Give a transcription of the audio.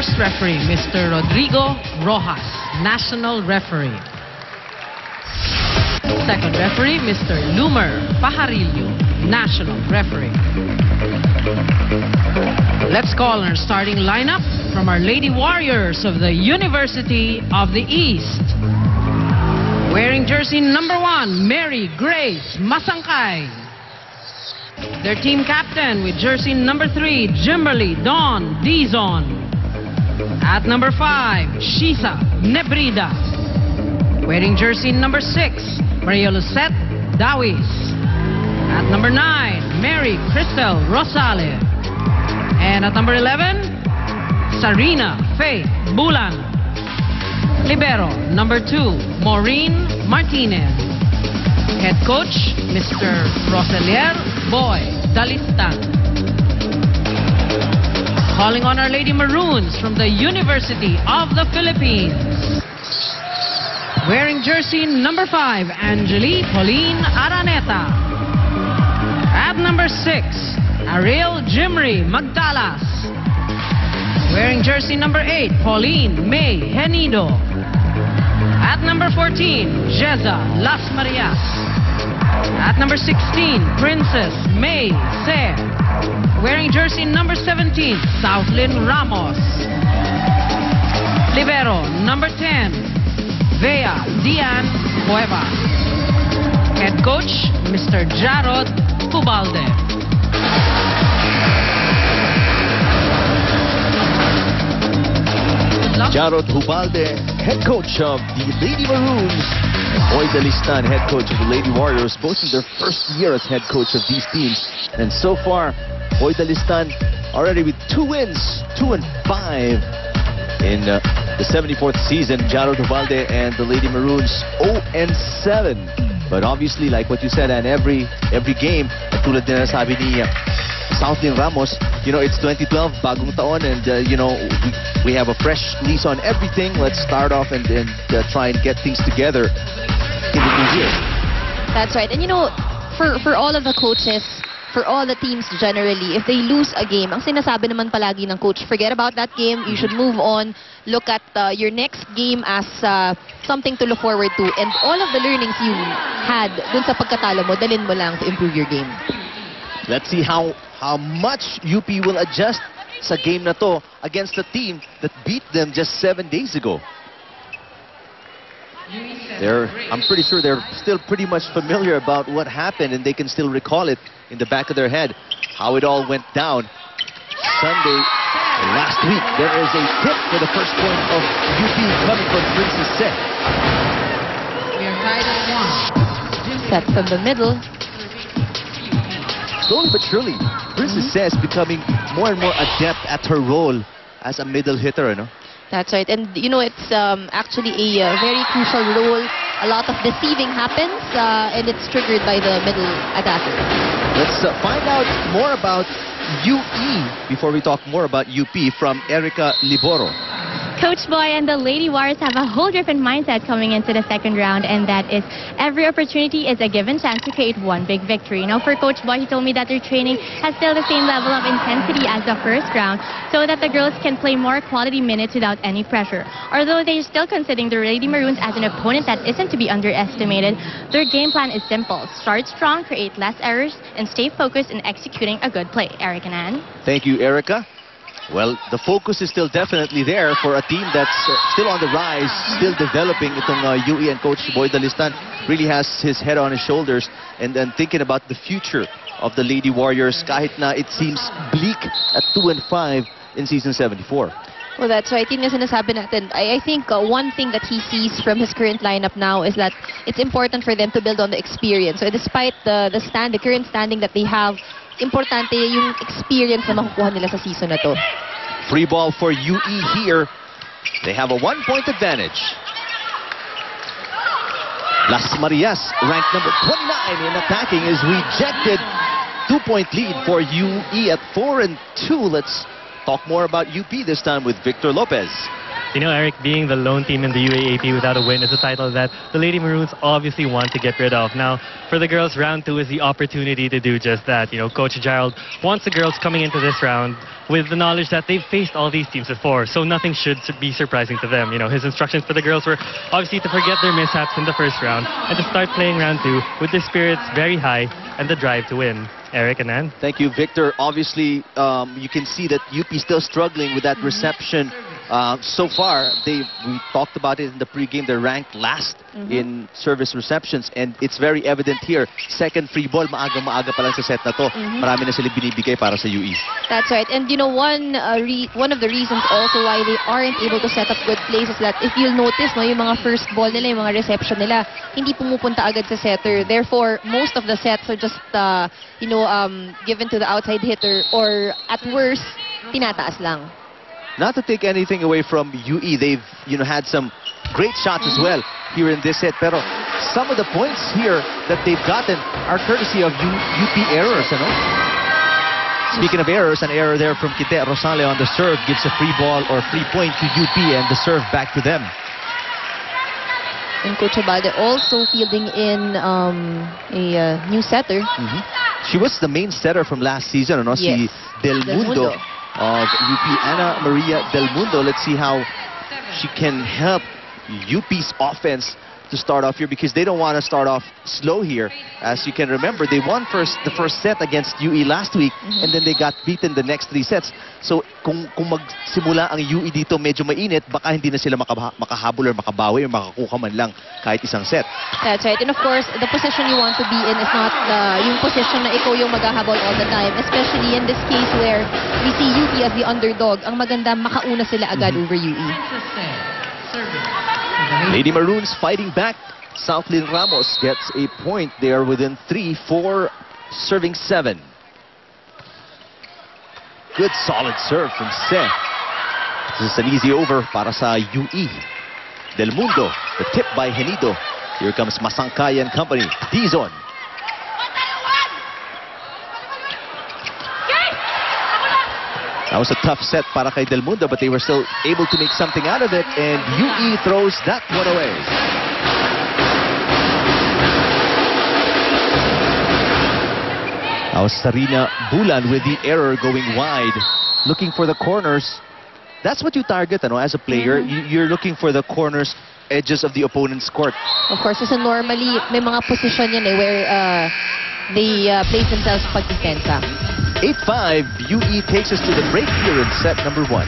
First referee, Mr. Rodrigo Rojas, national referee. Second referee, Mr. Lumer Pajarillo, national referee. Let's call our starting lineup from our Lady Warriors of the University of the East. Wearing jersey number 1, Mary Grace Masangkay. Their team captain with jersey number 3, Jimberly Dawn Dizon. At number 5, Shisa Nebrida. Wearing jersey number 6, Maria Lucette Dawis. At number 9, Mary Crystal Rosales. And at number 11, Sarina Faith Bulan. Libero number 2, Maureen Martinez. Head coach, Mr. Roselier Boy Dalistan. Calling on our Lady Maroons from the University of the Philippines. Wearing jersey number 5, Angeli Pauline Araneta. At number 6, Ariel Jimry Magdalas. Wearing jersey number 8, Pauline May Henido. At number 14, Jeza Las Marias. At number 16, Princess May Se. Wearing jersey number 17, Southlyn Ramos. Libero number 10, Vea Dian Cuevas. Head coach, Mr. Jarod Hubalde. Jarod Hubalde, head coach of the Lady Maroons, and Boy Dalistan, head coach of the Lady Warriors, both in their first year as head coach of these teams. And so far, Boy Dalistan already with 2 wins, 2 and 5 in the 74th season. Jarod Hubalde and the Lady Maroons 0 and 7. But obviously, like what you said, and every game, tulad din na sabi ni Southlyn Ramos, you know, it's 2012, bagong taon, and you know, we have a fresh lease on everything. Let's start off and try and get things together in the new year. That's right. And you know, for all of the coaches, for all the teams generally, if they lose a game, ang sinasabi naman palagi ng coach, forget about that game, you should move on, look at your next game as something to look forward to, and all of the learnings you had dun sa pagkatalo mo, dalhin mo lang to improve your game. Let's see how much UP will adjust sa game na to against a team that beat them just 7 days ago. I'm pretty sure they're still pretty much familiar about what happened, and they can still recall it in the back of their head, how it all went down Sunday last week. There is a tip for the first point of UP coming from Princess Se. We are tied at 1. Set from the middle. Slowly but surely, Princess Se is becoming more and more adept at her role as a middle hitter, you know? That's right. And, you know, it's actually a very crucial role. A lot of deceiving happens, and it's triggered by the middle attacker. Let's find out more about UE before we talk more about UP from Erica Liboro. Coach Boy and the Lady Warriors have a whole different mindset coming into the second round, and that is every opportunity is a given chance to create one big victory. Now, for Coach Boy, he told me that their training has still the same level of intensity as the first round, so that the girls can play more quality minutes without any pressure. Although they're still considering the Lady Maroons as an opponent that isn't to be underestimated, their game plan is simple. Start strong, create less errors, and stay focused in executing a good play. Eric and Ann. Thank you, Erica. Well, the focus is still definitely there for a team that's still on the rise, still developing. Itong UE and Coach Boy Dalistan really has his head on his shoulders and thinking about the future of the Lady Warriors, kahit na it seems bleak at 2 and 5 in season 74. Well, that's right. Yun yung sinasabi natin. I think one thing that he sees from his current lineup now is that it's important for them to build on the experience. So despite the current standing that they have, importante yung experience na makukuha nila sa season na to. Free ball for UE here. They have a 1-point advantage. Las Marias, ranked number 29 in attacking, is rejected. 2-point lead for UE at 4 and 2. Let's talk more about UP this time with Victor Lopez. You know, Eric, being the lone team in the UAAP without a win is a title that the Lady Maroons obviously want to get rid of. Now, for the girls, round 2 is the opportunity to do just that. You know, Coach Gerald wants the girls coming into this round with the knowledge that they've faced all these teams before, so nothing should be surprising to them. You know, his instructions for the girls were obviously to forget their mishaps in the first round and to start playing round 2 with their spirits very high and the drive to win. Eric and Ann? Thank you, Victor. Obviously, you can see that UP is still struggling with that reception. So far, we talked about it in the pregame. They're ranked last in service receptions, and it's very evident here. Second free ball, maaga-maaga pa lang sa set na to. Marami na silang binibigay para sa UE. That's right. And you know, one of the reasons also why they aren't able to set up good plays is that if you'll notice, no, yung mga first ball nila, yung mga reception nila, hindi pumupunta agad sa setter. Therefore, most of the sets are just, you know, given to the outside hitter, or at worst, tinataas lang. Not to take anything away from UE, they've had some great shots as well here in this set. Pero some of the points here that they've gotten are courtesy of UP errors, you know? Speaking of errors, an error there from Kite Rosale on the serve gives a free ball or free point to UP, and the serve back to them. And Coach Abalde also fielding in a new setter. She was the main setter from last season, ano? Yes. Si Del Mundo of UP, Ana Maria Del Mundo. Let's see how she can help UP's offense to start off here, because they don't want to start off slow here. As you can remember, they won the first set against UE last week, and then they got beaten the next 3 sets. So kung magsimula ang UE dito medyo mainit, baka hindi na sila makahabol or makabawi or makakuha man lang kahit isang set. That's right. And of course, the position you want to be in is not yung position na ikaw yung maghahabol all the time. Especially in this case where we see UP as the underdog. Ang maganda, makauna sila agad over UE. Lady Maroons fighting back. Southlyn Ramos gets a point. They are within 3 for serving 7. Good solid serve from Seth. This is an easy over para sa UE. Del Mundo, the tip by Genido. Here comes Masangkay and company. Dizon. That was a tough set para kay Del Mundo, but they were still able to make something out of it, and UE throws that one away. That was Sarina Bulan with the error going wide, looking for the corners. That's what you target, ano, as a player. You're looking for the corners, edges of the opponent's court. Of course, kasi normally may mga position yan where they place themselves pag-defensa. 8-5, UE takes us to the break here in set number 1.